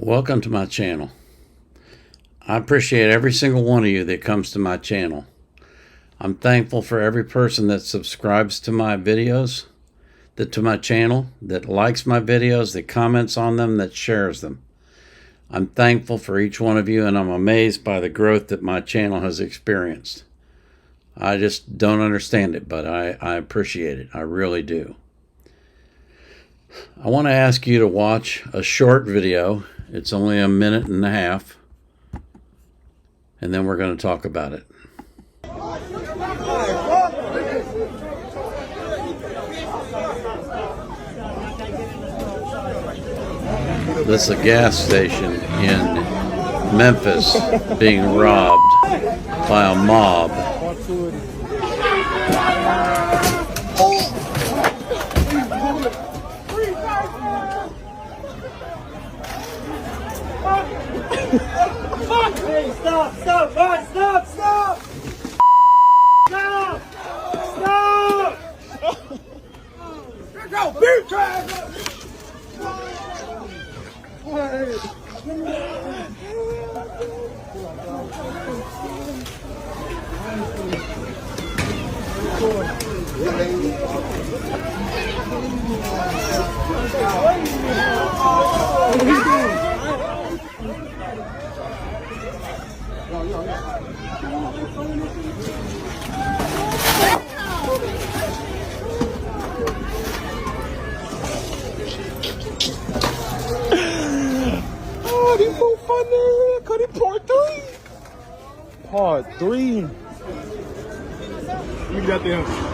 Welcome to my channel. I appreciate every single one of you that comes to my channel. I'm thankful for every person that subscribes to my videos, to my channel, that likes my videos, that comments on them, that shares them. I'm thankful for each one of you, and I'm amazed by the growth that my channel has experienced. I just don't understand it, but I appreciate it. I really do. I want to ask you to watch a short video. It's only a minute and a half, and then we're going to talk about it. This is a gas station in Memphis being robbed by a mob. Hey, stop! Right, stop! Stop! Go, beat Oh, these so funny. Cause it part three. Part three. You got them.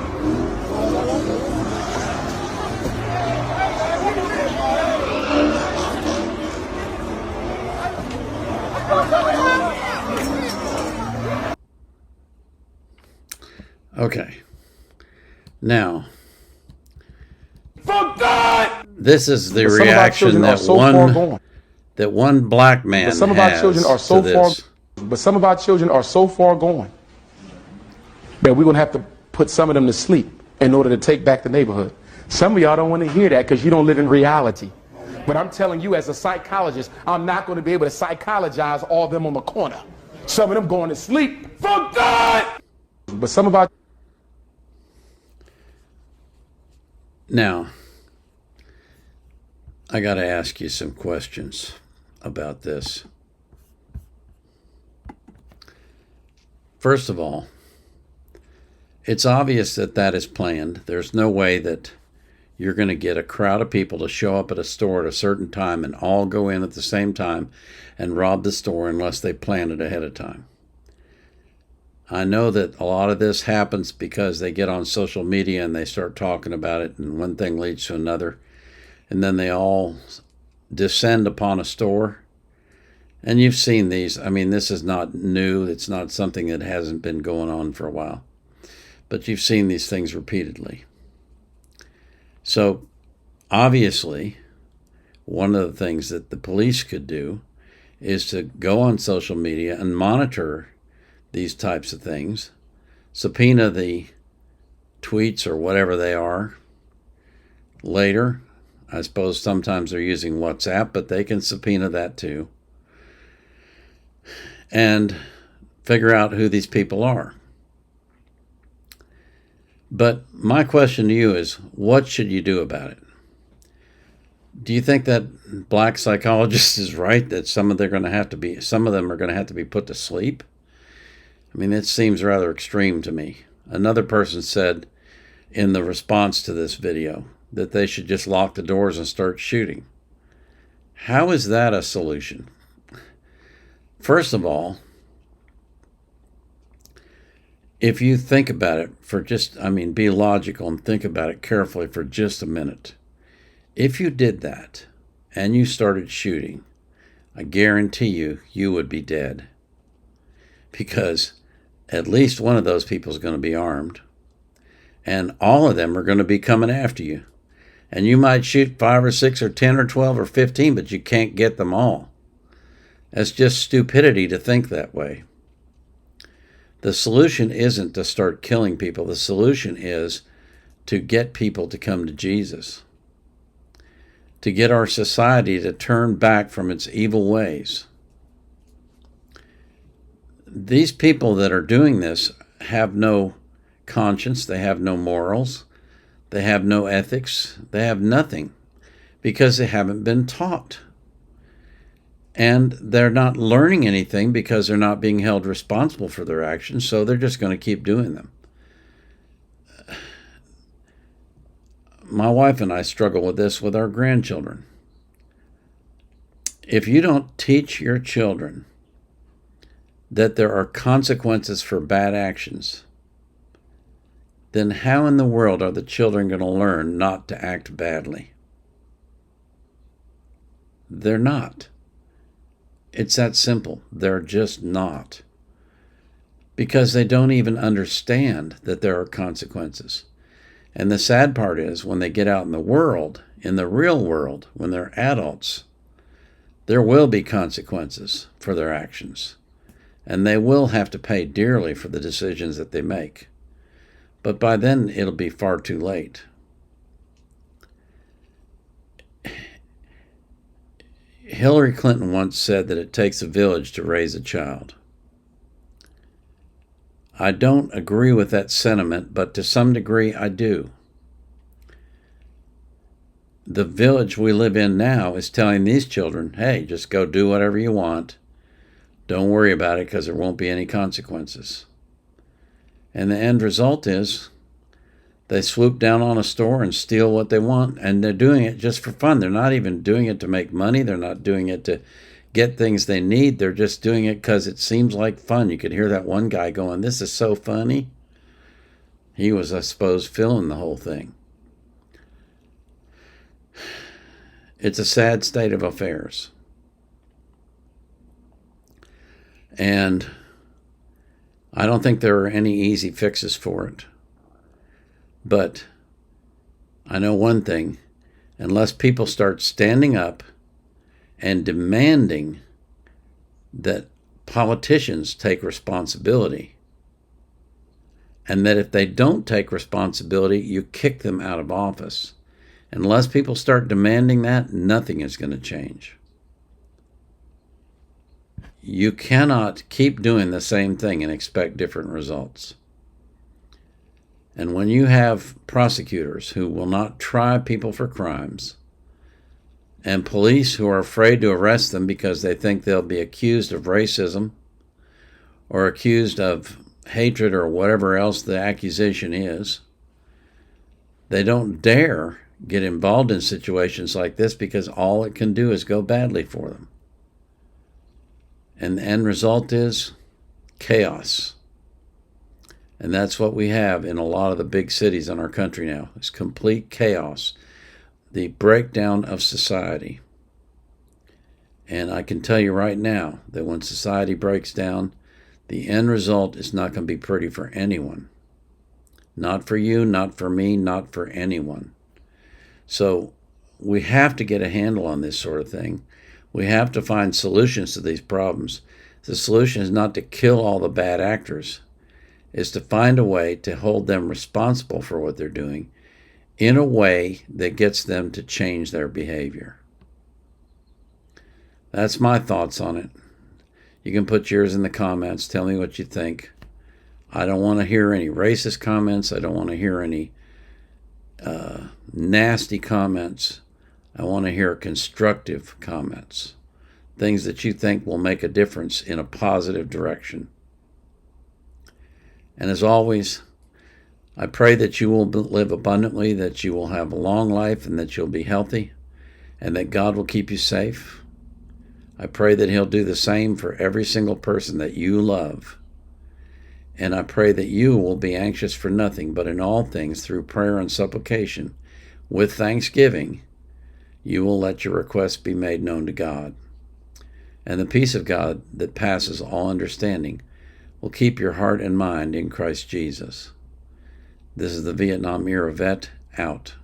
Okay. Now, this is the reaction that one black man has. Some of our children are so far. This. But some of our children are so far gone that we're gonna have to put some of them to sleep in order to take back the neighborhood. Some of y'all don't want to hear that because you don't live in reality. But I'm telling you, as a psychologist, I'm not going to be able to psychologize all of them on the corner. Some of them going to sleep for God. But some of our. Now, I got to ask you some questions about this. First of all, it's obvious that that is planned. There's no way that you're going to get a crowd of people to show up at a store at a certain time and all go in at the same time and rob the store unless they plan it ahead of time. I know that a lot of this happens because they get on social media and they start talking about it, and one thing leads to another, and then they all descend upon a store. And you've seen these. I mean, this is not new. It's not something that hasn't been going on for a while. But you've seen these things repeatedly. So, obviously, one of the things that the police could do is to go on social media and monitor these types of things, subpoena the tweets or whatever they are later. I suppose sometimes they're using WhatsApp, but they can subpoena that too. And figure out who these people are. But my question to you is, what should you do about it? Do you think that black psychologist is right that some of them are going to have to be put to sleep? I mean, it seems rather extreme to me. Another person said in the response to this video that they should just lock the doors and start shooting. How is that a solution? First of all, if you think about it be logical and think about it carefully for just a minute. If you did that and you started shooting, I guarantee you would be dead. Because at least one of those people is going to be armed. And all of them are going to be coming after you. And you might shoot 5 or 6 or 10 or 12 or 15, but you can't get them all. That's just stupidity to think that way. The solution isn't to start killing people. The solution is to get people to come to Jesus. to get our society to turn back from its evil ways. These people that are doing this have no conscience, they have no morals, they have no ethics, they have nothing, because they haven't been taught. And they're not learning anything because they're not being held responsible for their actions, so they're just going to keep doing them. My wife and I struggle with this with our grandchildren. If you don't teach your children that there are consequences for bad actions, then how in the world are the children going to learn not to act badly? They're not. It's that simple. They're just not. Because they don't even understand that there are consequences. And the sad part is when they get out in the world, in the real world, when they're adults, there will be consequences for their actions. And they will have to pay dearly for the decisions that they make. But by then, it'll be far too late. Hillary Clinton once said that it takes a village to raise a child. I don't agree with that sentiment, but to some degree I do. The village we live in now is telling these children, hey, just go do whatever you want. Don't worry about it because there won't be any consequences. And the end result is they swoop down on a store and steal what they want, and they're doing it just for fun. They're not even doing it to make money. They're not doing it to get things they need. They're just doing it because it seems like fun. You could hear that one guy going, this is so funny. He was, I suppose, filming the whole thing. It's a sad state of affairs. And I don't think there are any easy fixes for it. But I know one thing, unless people start standing up and demanding that politicians take responsibility, and that if they don't take responsibility, you kick them out of office. Unless people start demanding that, nothing is going to change. You cannot keep doing the same thing and expect different results. And when you have prosecutors who will not try people for crimes, and police who are afraid to arrest them because they think they'll be accused of racism or accused of hatred or whatever else the accusation is, they don't dare get involved in situations like this because all it can do is go badly for them. And the end result is chaos. And that's what we have in a lot of the big cities in our country now. It's complete chaos. The breakdown of society. And I can tell you right now that when society breaks down, the end result is not going to be pretty for anyone. Not for you, not for me, not for anyone. So we have to get a handle on this sort of thing. We have to find solutions to these problems. The solution is not to kill all the bad actors. Is to find a way to hold them responsible for what they're doing in a way that gets them to change their behavior. That's my thoughts on it. You can put yours in the comments. Tell me what you think. I don't want to hear any racist comments. I don't want to hear any nasty comments. I want to hear constructive comments. Things that you think will make a difference in a positive direction. And as always, I pray that you will live abundantly, that you will have a long life, and that you'll be healthy, and that God will keep you safe. I pray that He'll do the same for every single person that you love. And I pray that you will be anxious for nothing, but in all things, through prayer and supplication, with thanksgiving, you will let your requests be made known to God. And the peace of God that passes all understanding will keep your heart and mind in Christ Jesus. This is the Vietnam Era Vet, out.